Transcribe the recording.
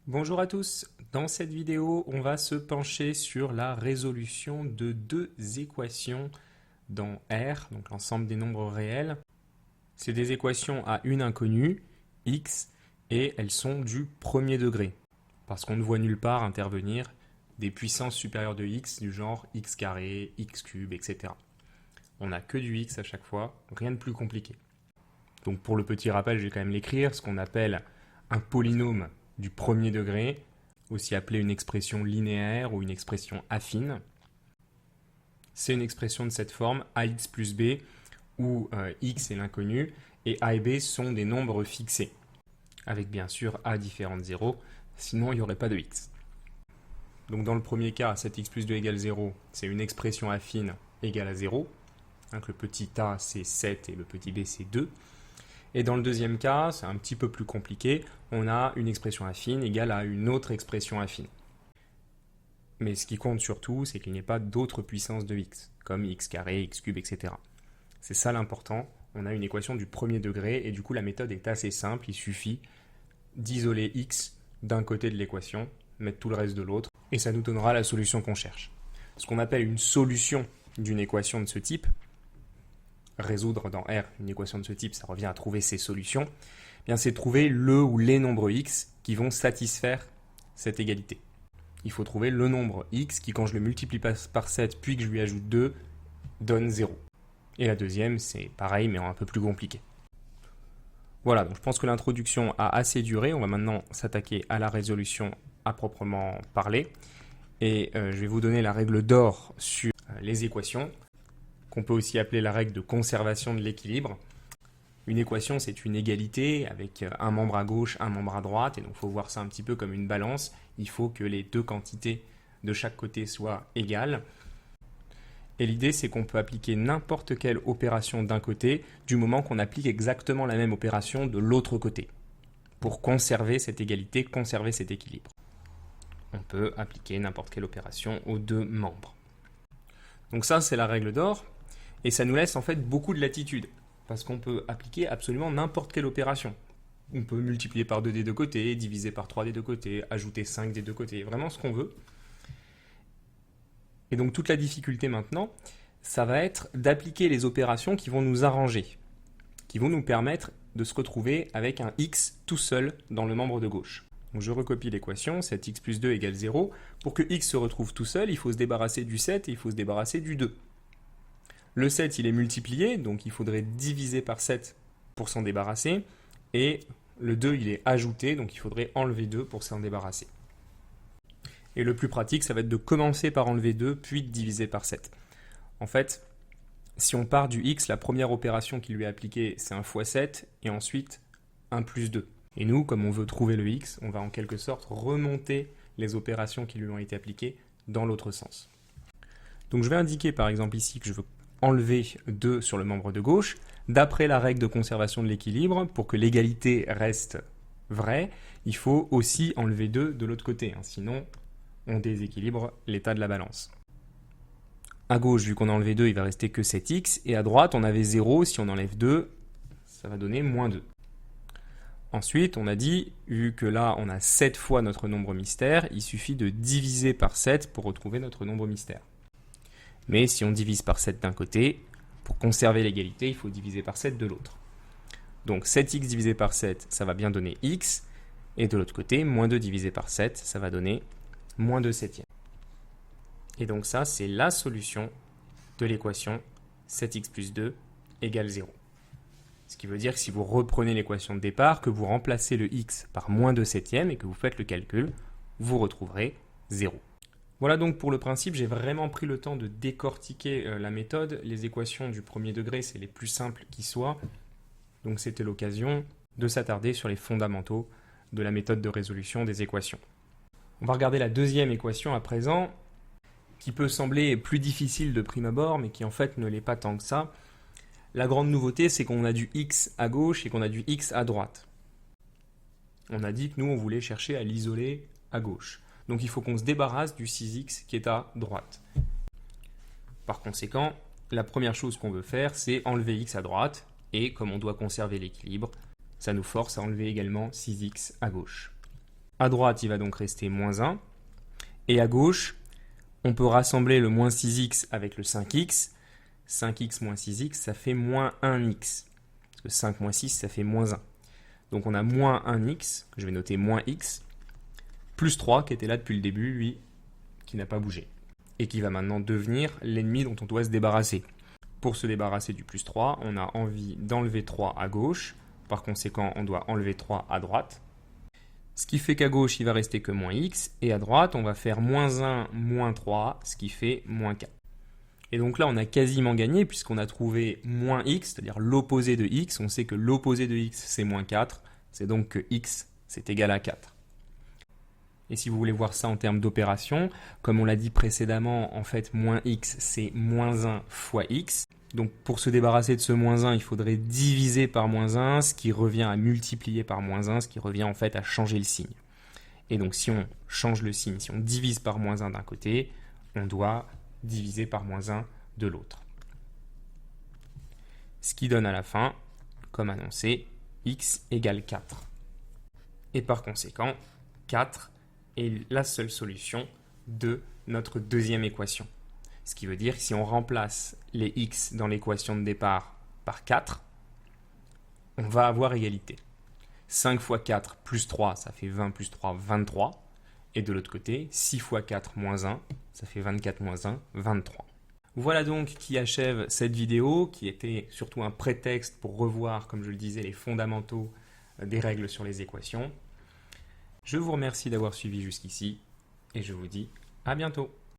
Bonjour à tous, dans cette vidéo on va se pencher sur la résolution de deux équations dans R, donc l'ensemble des nombres réels. C'est des équations à une inconnue, x, et elles sont du premier degré, parce qu'on ne voit nulle part intervenir des puissances supérieures de x du genre x carré, x cube, etc. On n'a que du x à chaque fois, rien de plus compliqué. Donc pour le petit rappel, je vais quand même l'écrire, ce qu'on appelle un polynôme du premier degré, aussi appelé une expression linéaire ou une expression affine. C'est une expression de cette forme, ax plus b, où x est l'inconnu et a et b sont des nombres fixés, avec bien sûr a différent de 0, sinon il n'y aurait pas de x. Donc dans le premier cas, 7x plus 2 égale 0, c'est une expression affine égale à 0. Donc le petit a c'est 7 et le petit b c'est 2. Et dans le deuxième cas, c'est un petit peu plus compliqué, on a une expression affine égale à une autre expression affine. Mais ce qui compte surtout, c'est qu'il n'y ait pas d'autres puissances de x, comme x carré, x cube, etc. C'est ça l'important, on a une équation du premier degré, et du coup la méthode est assez simple, il suffit d'isoler x d'un côté de l'équation, mettre tout le reste de l'autre, et ça nous donnera la solution qu'on cherche. Ce qu'on appelle une solution d'une équation de ce type, résoudre dans R une équation de ce type, ça revient à trouver ses solutions, eh bien c'est trouver le ou les nombres x qui vont satisfaire cette égalité. Il faut trouver le nombre x qui, quand je le multiplie par 7 puis que je lui ajoute 2, donne 0. Et la deuxième, c'est pareil, mais un peu plus compliqué. Voilà, donc je pense que l'introduction a assez duré. On va maintenant s'attaquer à la résolution à proprement parler. Et je vais vous donner la règle d'or sur les équations, qu'on peut aussi appeler la règle de conservation de l'équilibre. Une équation, c'est une égalité avec un membre à gauche, un membre à droite, et donc il faut voir ça un petit peu comme une balance. Il faut que les deux quantités de chaque côté soient égales. Et l'idée, c'est qu'on peut appliquer n'importe quelle opération d'un côté, du moment qu'on applique exactement la même opération de l'autre côté, pour conserver cette égalité, conserver cet équilibre. On peut appliquer n'importe quelle opération aux deux membres. Donc ça, c'est la règle d'or. Et ça nous laisse en fait beaucoup de latitude, parce qu'on peut appliquer absolument n'importe quelle opération. On peut multiplier par 2 des deux côtés, diviser par 3 des deux côtés, ajouter 5 des deux côtés, vraiment ce qu'on veut. Et donc toute la difficulté maintenant, ça va être d'appliquer les opérations qui vont nous arranger, qui vont nous permettre de se retrouver avec un x tout seul dans le membre de gauche. Donc je recopie l'équation, 7x plus 2 égale 0. Pour que x se retrouve tout seul, il faut se débarrasser du 7 et il faut se débarrasser du 2. Le 7, il est multiplié, donc il faudrait diviser par 7 pour s'en débarrasser. Et le 2, il est ajouté, donc il faudrait enlever 2 pour s'en débarrasser. Et le plus pratique, ça va être de commencer par enlever 2, puis de diviser par 7. En fait, si on part du x, la première opération qui lui est appliquée, c'est 1 fois 7, et ensuite 1 plus 2. Et nous, comme on veut trouver le x, on va en quelque sorte remonter les opérations qui lui ont été appliquées dans l'autre sens. Donc je vais indiquer par exemple ici que je veux enlever 2 sur le membre de gauche. D'après la règle de conservation de l'équilibre, pour que l'égalité reste vraie, il faut aussi enlever 2 de l'autre côté, sinon on déséquilibre l'état de la balance. À gauche, vu qu'on a enlevé 2, il va rester que 7x, et à droite, on avait 0, si on enlève 2, ça va donner moins 2. Ensuite, on a dit, vu que là, on a 7 fois notre nombre mystère, il suffit de diviser par 7 pour retrouver notre nombre mystère. Mais si on divise par 7 d'un côté, pour conserver l'égalité, il faut diviser par 7 de l'autre. Donc 7x divisé par 7, ça va bien donner x, et de l'autre côté, moins 2 divisé par 7, ça va donner moins 2 septièmes. Et donc ça, c'est la solution de l'équation 7x plus 2 égale 0. Ce qui veut dire que si vous reprenez l'équation de départ, que vous remplacez le x par moins 2 septièmes et que vous faites le calcul, vous retrouverez 0. Voilà donc pour le principe, j'ai vraiment pris le temps de décortiquer la méthode. Les équations du premier degré, c'est les plus simples qui soient. Donc c'était l'occasion de s'attarder sur les fondamentaux de la méthode de résolution des équations. On va regarder la deuxième équation à présent, qui peut sembler plus difficile de prime abord, mais qui en fait ne l'est pas tant que ça. La grande nouveauté, c'est qu'on a du x à gauche et qu'on a du x à droite. On a dit que nous, on voulait chercher à l'isoler à gauche. Donc il faut qu'on se débarrasse du 6x qui est à droite. Par conséquent, la première chose qu'on veut faire, c'est enlever x à droite. Et comme on doit conserver l'équilibre, ça nous force à enlever également 6x à gauche. À droite, il va donc rester moins 1. Et à gauche, on peut rassembler le moins 6x avec le 5x. 5x moins 6x, ça fait moins 1x. Parce que 5 moins 6, ça fait moins 1. Donc on a moins 1x, que je vais noter moins x, plus 3 qui était là depuis le début, lui, qui n'a pas bougé. Et qui va maintenant devenir l'ennemi dont on doit se débarrasser. Pour se débarrasser du plus 3, on a envie d'enlever 3 à gauche. Par conséquent, on doit enlever 3 à droite. Ce qui fait qu'à gauche, il va rester que moins x. Et à droite, on va faire moins 1, moins 3, ce qui fait moins 4. Et donc là, on a quasiment gagné puisqu'on a trouvé moins x, c'est-à-dire l'opposé de x. On sait que l'opposé de x, c'est moins 4. C'est donc que x, c'est égal à 4. Et si vous voulez voir ça en termes d'opération, comme on l'a dit précédemment, en fait, moins x, c'est moins 1 fois x. Donc pour se débarrasser de ce moins 1, il faudrait diviser par moins 1, ce qui revient à multiplier par moins 1, ce qui revient en fait à changer le signe. Et donc si on change le signe, si on divise par moins 1 d'un côté, on doit diviser par moins 1 de l'autre. Ce qui donne à la fin, comme annoncé, x égale 4. Et par conséquent, 4 est la seule solution de notre deuxième équation. Ce qui veut dire que si on remplace les x dans l'équation de départ par 4, on va avoir égalité. 5 fois 4 plus 3, ça fait 20 plus 3, 23. Et de l'autre côté, 6 fois 4 moins 1, ça fait 24 moins 1, 23. Voilà donc qui achève cette vidéo, qui était surtout un prétexte pour revoir, comme je le disais, les fondamentaux des règles sur les équations. Je vous remercie d'avoir suivi jusqu'ici et je vous dis à bientôt.